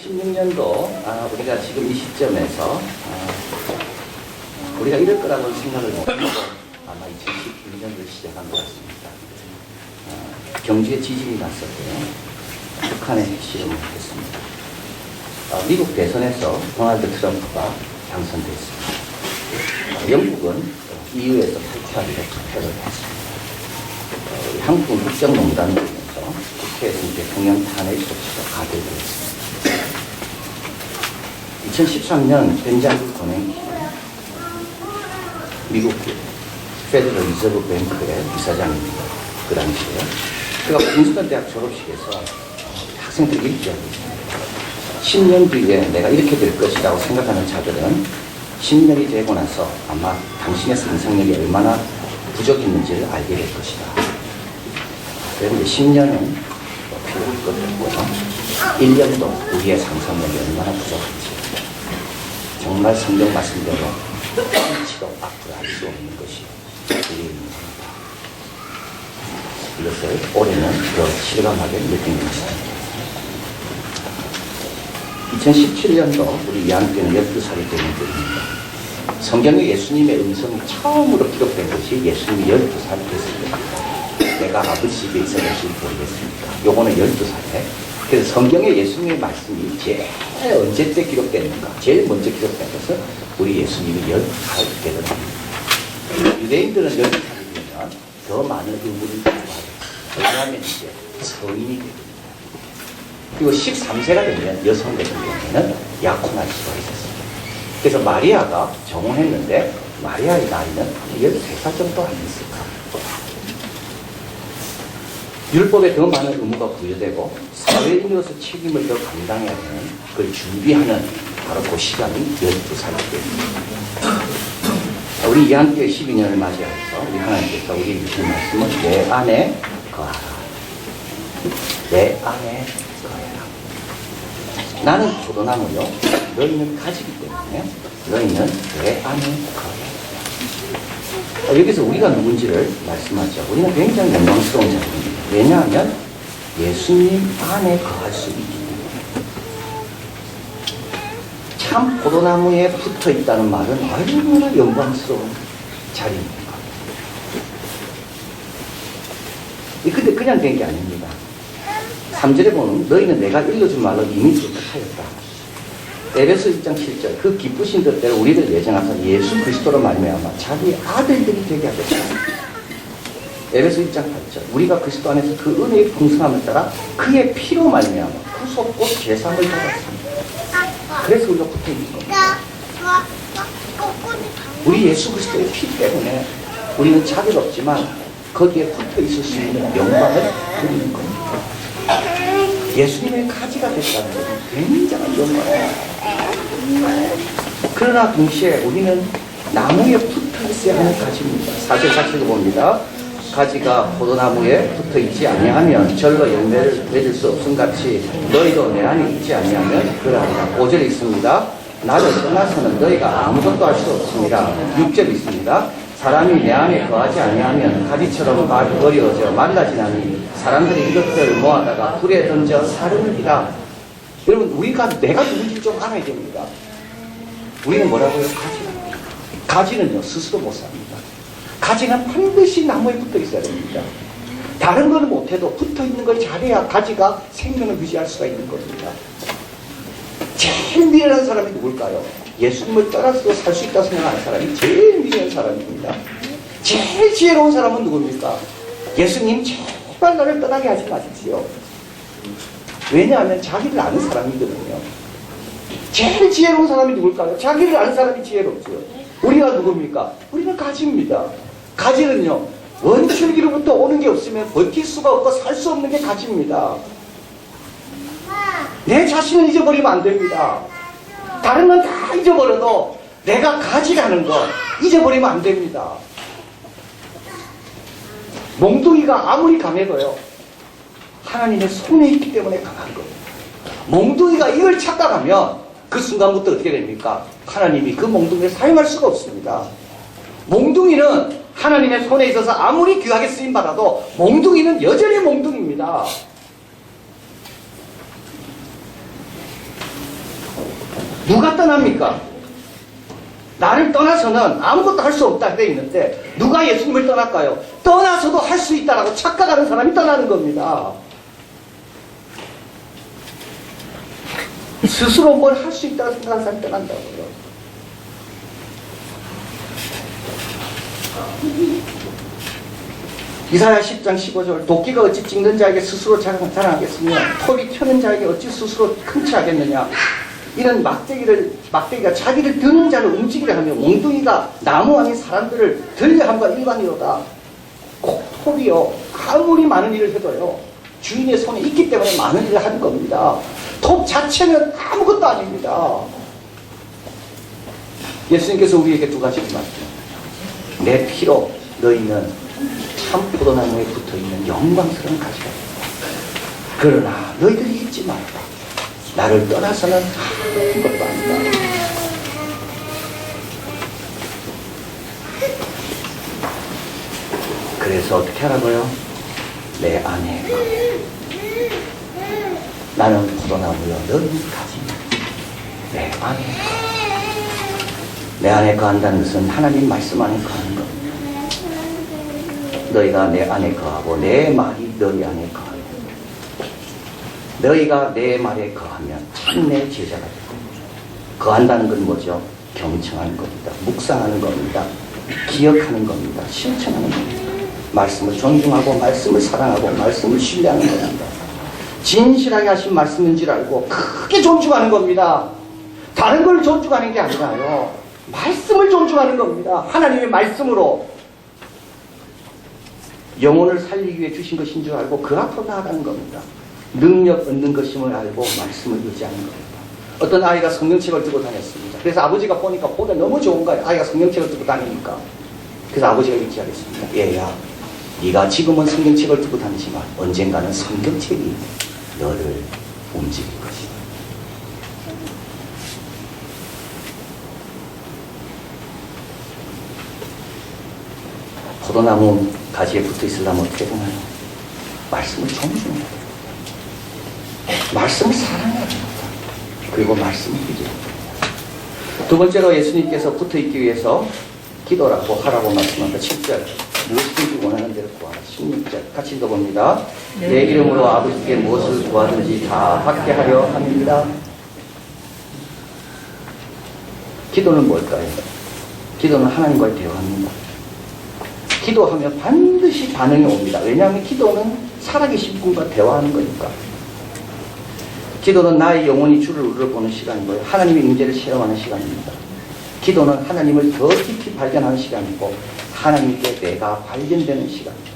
2016년도 우리가 지금 이 시점에서 우리가 이럴 거라고는 생각을 못하고 아마 2011년을 시작한 것 같습니다. 경주에 지진이 났었고요. 북한에 핵실험을 했습니다. 미국 대선에서 도널드 트럼프가 당선됐습니다. 영국은 EU에서 탈퇴하기로 투표를 했습니다. 한국은 국정농단을 통해서 국회에서 대통령 탄핵 조치가 가결되었습니다. 2013년 벤자민 버냉키 미국 페더럴 리저브 뱅크의 이사장입니다. 그 당시에 그가 빈스턴 대학 졸업식에서 학생들에게 일기하고 있습니다. 10년 뒤에 내가 이렇게 될 것이라고 생각하는 자들은 10년이 되고 나서 아마 당신의 상상력이 얼마나 부족했는지를 알게 될 것이다. 그런데 10년은 필요할 것도 없고요. 1년도 우리의 상상력이 얼마나 부족한지 정말 성경 말씀대로 한치도 앞으로 할 수 없는 것이 우리의 인생이다. 이것을 올해는 더 실감하게 느끼는 것입니다. 2017년도 우리 이한께는 12살이 되는 때입니다. 성경에 예수님의 음성이 처음으로 기록된 것이 예수님이 12살 됐을 때입니다. 내가 아버지 집에 있어 될지 모르겠습니까? 요거는 12살에. 그래서 성경에 예수님의 말씀이 제일 언제 때 기록됐는가? 제일 먼저 기록된 것은 우리 예수님이 12살 되던 해입니다. 유대인들은 12살이 되면 더 많은 의무를 가지고 하죠. 왜냐하면 이제 성인이 됩니다. 그리고 13세가 되면 여성 같은 경우에는 약혼할 수가 있었습니다. 그래서 마리아가 정혼했는데 마리아의 나이는 13살 정도 아니었을까. 율법에 더 많은 의무가 부여되고 사회인으로서 책임을 더 감당해야 되는 그걸 준비하는 바로 그 시간이 12살이 됩니다. 우리 이한교회 12년을 맞이해서 우리 하나님께서 우리 주신 말씀은 내 안에 거하라. 내 안에 거해라. 나는 포도나무요. 너희는 가지기 때문에 너희는 내 안에 거해라. 여기서 우리가 누군지를 말씀하죠. 우리는 굉장히 영광스러운 자입니다. 왜냐하면 예수님 안에 거할 수 있기 때문에. 참 포도나무에 붙어 있다는 말은 얼마나 영광스러운 자리입니까? 근데 그냥 된 게 아닙니다. 3절에 보면 너희는 내가 일러준 말로 이미 부탁하였다. 에베소 1장 7절 그 기쁘신 뜻대로 우리를 예정하사 예수 그리스도로 말미암아 자기의 아들들이 되게 하겠다. 에베소 1장 8절 우리가 그리스도 안에서 그 은혜의 풍성함을 따라 그의 피로 말미암아 구속 곧 제사함을 받았습니다. 그래서 우리가 붙어있는 겁니다. 우리 예수 그리스도의 피 때문에 우리는 자격 없지만 거기에 붙어있을 수 있는 영광을 누리는 겁니다. 예수님의 가지가 됐다는 것은 굉장한 영광이에요. 그러나 동시에 우리는 나무에 붙어 있어야 하는 가지입니다. 4절 4절도 봅니다. 가지가 포도나무에 붙어 있지 아니하면 절로 열매를 맺을 수 없음 같이 너희도 내 안에 있지 아니하면 그러하리라. 5절에 있습니다. 나를 떠나서는 너희가 아무것도 할 수 없습니다. 6절 있습니다. 사람이 내 안에 거하지 아니하면 가지처럼 버려져 말라지나니 사람들이 이것들을 모아다가 불에 던져 사르느니라. 여러분 우리가 내가 누군지 좀 알아야 됩니다. 우리는 뭐라고요? 가지는요 스스로 못 삽니다. 가지는 반드시 나무에 붙어 있어야 됩니다. 다른 거는 못해도 붙어 있는 걸 잘해야 가지가 생명을 유지할 수가 있는 겁니다. 제일 미련한 사람이 누굴까요? 예수님을 떠나서 살 수 있다고 생각하는 사람이 제일 미련한 사람입니다. 제일 지혜로운 사람은 누굽니까? 예수님 제발 나를 떠나게 하지 마십시오. 왜냐하면 자기를 아는 사람이거든요. 제일 지혜로운 사람이 누굴까요? 자기를 아는 사람이 지혜롭죠. 우리가 누굽니까? 우리는 가지입니다. 가지는요 원줄기로부터 오는 게 없으면 버틸 수가 없고 살 수 없는 게 가지입니다. 내 자신을 잊어버리면 안 됩니다. 다른 건 다 잊어버려도 내가 가지라는 거 잊어버리면 안 됩니다. 몽둥이가 아무리 강해도요 하나님의 손에 있기 때문에 강한 겁니다. 몽둥이가 이걸 착각하면 그 순간부터 어떻게 됩니까? 하나님이 그 몽둥이를 사용할 수가 없습니다. 몽둥이는 하나님의 손에 있어서 아무리 귀하게 쓰임받아도 몽둥이는 여전히 몽둥이입니다. 누가 떠납니까? 나를 떠나서는 아무것도 할 수 없다 되어 있는데 누가 예수님을 떠날까요? 떠나서도 할 수 있다라고 착각하는 사람이 떠나는 겁니다. 스스로 뭘 할 수 있다고 생각하는 사람이 떠난다고요. 이사야 10장 15절 도끼가 어찌 찍는 자에게 스스로 자랑하겠으며 톱이 튀는 자에게 어찌 스스로 큰 체 하겠느냐. 이런 막대기가 자기를 드는 자를 움직이려 하며 몽둥이가 나무 안에 사람들을 들려함과 일반이로다. 톱이요 아무리 많은 일을 해도요 주인의 손에 있기 때문에 많은 일을 하는 겁니다. 톱 자체는 아무것도 아닙니다. 예수님께서 우리에게 두 가지를 말씀합니다. 내 피로 너희는 참 포도나무에 붙어있는 영광스러운 가지가 있다. 그러나 너희들이 잊지 말라. 나를 떠나서는 아무것도 아니다. 그래서 어떻게 하라고요? 내 안에 나는 포도나무여 너희는 가지냐. 내 안에 내 안에 거한다는 것은 하나님 말씀 안에 거하는 겁니다. 너희가 내 안에 거하고 내 말이 너희 안에 거하면 너희가 내 말에 거하면 참 내 제자가 되고 거한다는 건 뭐죠? 경청하는 겁니다. 묵상하는 겁니다. 기억하는 겁니다. 실천하는 겁니다. 말씀을 존중하고 말씀을 사랑하고 말씀을 신뢰하는 겁니다. 진실하게 하신 말씀인 줄 알고 크게 존중하는 겁니다. 다른 걸 존중하는 게 아니라요. 말씀을 존중하는 겁니다. 하나님의 말씀으로 영혼을 살리기 위해 주신 것인 줄 알고 그 앞으로 나아가는 겁니다. 능력 얻는 것임을 알고 말씀을 의지하는 겁니다. 어떤 아이가 성경책을 들고 다녔습니다. 그래서 아버지가 보니까 보다 너무 좋은 거예요. 아이가 성경책을 들고 다니니까. 그래서 아버지가 이렇게 하겠습니다. 얘야, 네가 지금은 성경책을 들고 다니지만 언젠가는 성경책이 너를 움직일 것이다. 포도나무 가지에 붙어 있으려면 어떻게 되나요? 말씀을 존중해야 돼요. 말씀을 사랑해야 됩니다. 그리고 말씀을 믿어야 됩니다. 두 번째로 예수님께서 붙어 있기 위해서 기도라고 하라고 말씀합니다. 7절 무엇이든지 원하는 대로 구하라. 16절 같이 읽어봅니다. 내 이름으로 아버지께 무엇을 구하든지 다 받게 하려 합니다. 기도는 뭘까요? 기도는 하나님과의 대화입니다. 기도하면 반드시 반응이 옵니다. 왜냐하면 기도는 살아계신 분과 대화하는 거니까. 기도는 나의 영혼이 주를 우러보는 시간이고요. 하나님의 임재를 체험하는 시간입니다. 기도는 하나님을 더 깊이 발견하는 시간이고 하나님께 내가 발견되는 시간입니다.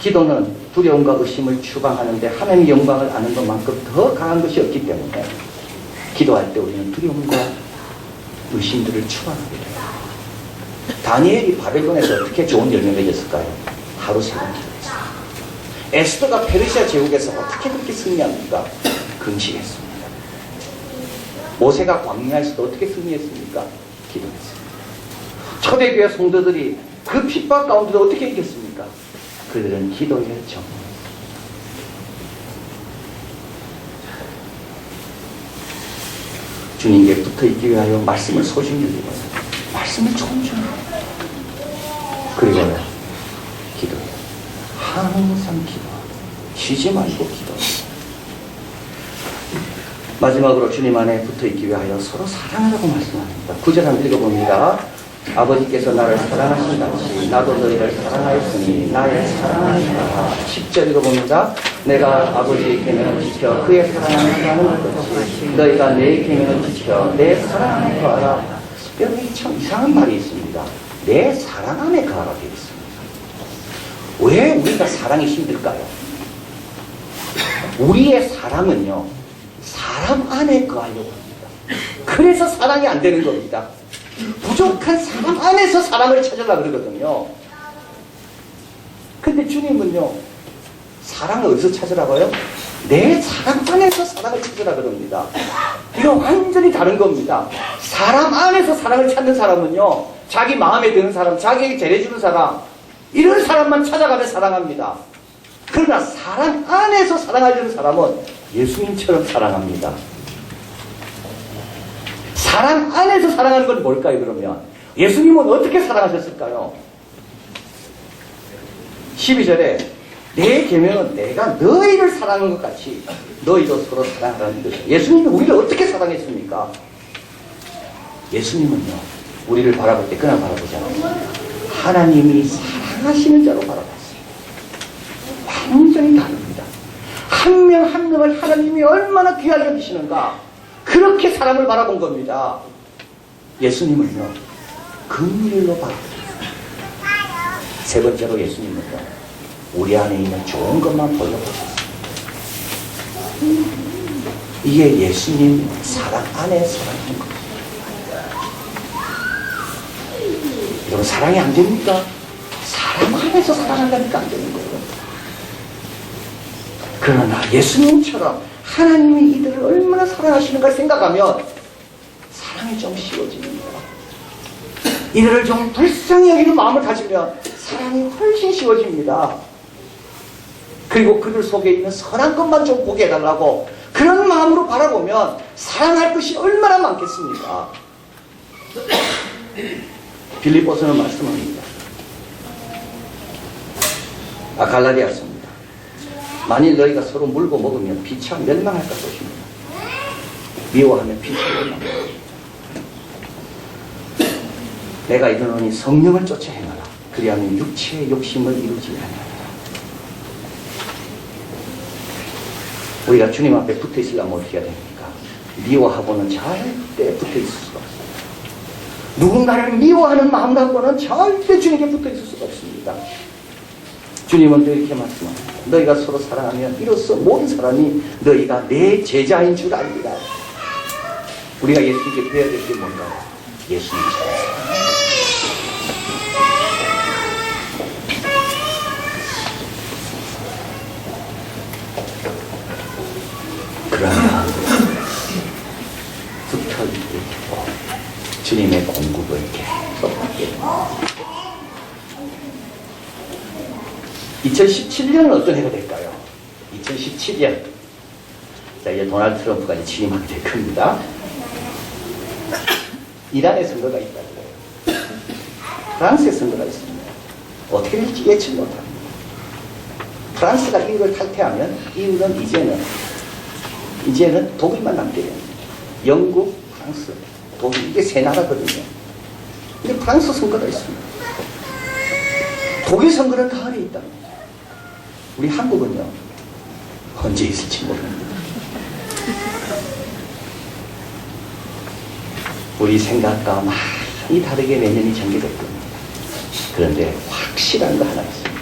기도는 두려움과 의심을 추방하는데 하나님의 영광을 아는 것만큼 더 강한 것이 없기 때문에 기도할 때 우리는 두려움과 의심들을 추방하게 돼요. 다니엘이 바벨론에서 어떻게 좋은 열매를 맺었을까요? 하루 세번 기도했어요. 에스더가 페르시아 제국에서 어떻게 그렇게 승리합니까? 금식했습니다. 모세가 광야에서도 어떻게 승리했습니까? 기도했습니다. 초대교회 성도들이 그 핍박 가운데도 어떻게 이겼습니까? 그들은 기도에 정했습니다. 주님께 붙어있기 위하여 말씀을 소중히 여기고 말씀을 존중해요. 그리고 기도해요. 항상 기도하고 쉬지 말고 기도해요. 마지막으로 주님 안에 붙어있기 위하여 서로 사랑하라고 말씀합니다. 9절 한번 읽어봅니다. 아버지께서 나를 사랑하신 같이 나도 너희를 사랑하였으니 나의 사랑하는 자라. 10절 읽어봅니다. 내가 아버지의 계명을 지켜 그의 사랑을 하는 것이 너희가 내 계명을 지켜 내 사랑 안에 거하라. 여기 참 이상한 말이 있습니다. 내 사랑 안에 거하라 되어 있습니다. 왜 우리가 사랑이 힘들까요? 우리의 사랑은요 사람 안에 거하려고 합니다. 그래서 사랑이 안 되는 겁니다. 부족한 사람 안에서 사랑을 찾으려고 그러거든요. 근데 주님은요 사랑을 어디서 찾으라고요? 내 사람 안에서 사랑을 찾으라 그럽니다. 이거 완전히 다른 겁니다. 사람 안에서 사랑을 찾는 사람은요 자기 마음에 드는 사람, 자기에게 잘해주는 사람, 이런 사람만 찾아가며 사랑합니다. 그러나 사랑 안에서 사랑하려는 사람은 예수님처럼 사랑합니다. 사랑 안에서 사랑하는 건 뭘까요, 그러면? 예수님은 어떻게 사랑하셨을까요? 12절에 내 계명은 내가 너희를 사랑하는 것 같이 너희도 서로 사랑하라는 것이죠. 예수님이 우리를 어떻게 사랑했습니까? 예수님은요, 우리를 바라볼 때 그냥 바라보지 않았어요. 하나님이 사랑하시는 자로 바라봤어요. 완전히 다릅니다. 한 명 한 명을 하나님이 얼마나 귀하게 여기시는가, 그렇게 사람을 바라본 겁니다. 예수님은요, 긍휼로 바라봤어요. 세 번째로 예수님은요, 우리 안에 있는 좋은 것만 보여보셨어요. 이게 예수님 사랑 안에 사랑인 거예요. 여러분, 사랑이 안 됩니까? 사랑 안에서 사랑하려니까 안 되는 거예요. 그러나 예수님처럼 하나님이 이들을 얼마나 사랑하시는가 생각하면 사랑이 좀 쉬워집니다. 이들을 좀 불쌍히 여기는 마음을 가지면 사랑이 훨씬 쉬워집니다. 그리고 그들 속에 있는 선한 것만 좀 보게 해달라고 그런 마음으로 바라보면 사랑할 것이 얼마나 많겠습니까? 빌립보서는 말씀합니다. 갈라디아서입니다. 만일 너희가 서로 물고 먹으면 피차 멸망할까 보십니다. 미워하면 피차 멸망합니다. 내가 이르노니 성령을 쫓아 행하라. 그리하면 육체의 욕심을 이루지 아니하리라. 우리가 주님 앞에 붙어 있으려면 어떻게 해야 됩니까? 미워하고는 절대 붙어 있을 수가 없습니다. 누군가를 미워하는 마음 갖고는 절대 주님께 붙어 있을 수가 없습니다. 주님은 또 이렇게 말씀합니다. 너희가 서로 사랑하면 이로써 모든 사람이 너희가 내 제자인 줄 알리라. 우리가 예수님께 배워야 될 게 뭔가요? 예수님처럼 사랑합니다. 그러면 붙어 있고 주님의 공급을 계속 받게 됩니다. 2017년은 어떤 해가 될까요? 2017년. 자, 이제 도널드 트럼프가 이제 취임하게 될 겁니다. 이란의 선거가 있다고요. 프랑스의 선거가 있습니다. 어떻게 될지 예측 못합니다. 프랑스가 이걸 탈퇴하면 이유는 이제는 독일만 남게 됩니다. 영국, 프랑스, 독일, 이게 세 나라거든요. 근데 프랑스 선거가 있습니다. 독일 선거는 가을에 있답니다. 우리 한국은요, 언제 있을지 모릅니다. 우리 생각과 많이 다르게 내년이 전개될 겁니다. 그런데 확실한 거 하나 있습니다.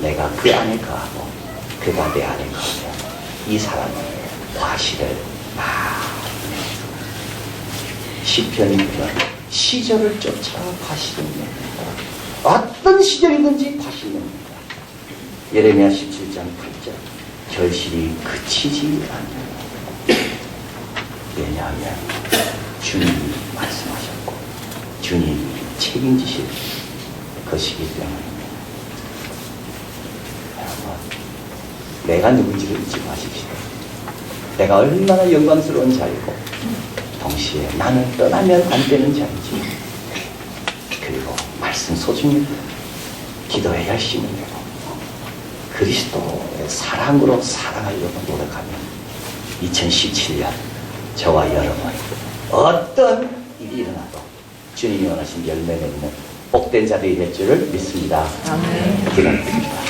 내가 그 안에 거하고 그가 내 안에 거하면 이 사람은 과실을 시편 6편 시절을 쫓아 과실을 냅니다. 어떤 시절이든지 과실을 냅니다. 예레미야 17장 8절 결실이 그치지 않는다. 왜냐하면 주님이 말씀하셨고 주님이 책임지실 것이기 때문입니다. 여러분, 내가 누군지를 잊지 마십시오. 내가 얼마나 영광스러운 자이고 동시에 나는 떠나면 안 되는 자인지, 그리고 말씀 소중히 기도에 열심히 되고 그리스도의 사랑으로 사랑하려고 노력하면 2017년 저와 여러분 어떤 일이 일어나도 주님이 원하신 열매 맺는 복된 자들이 될 줄을 믿습니다. 기도드립니다.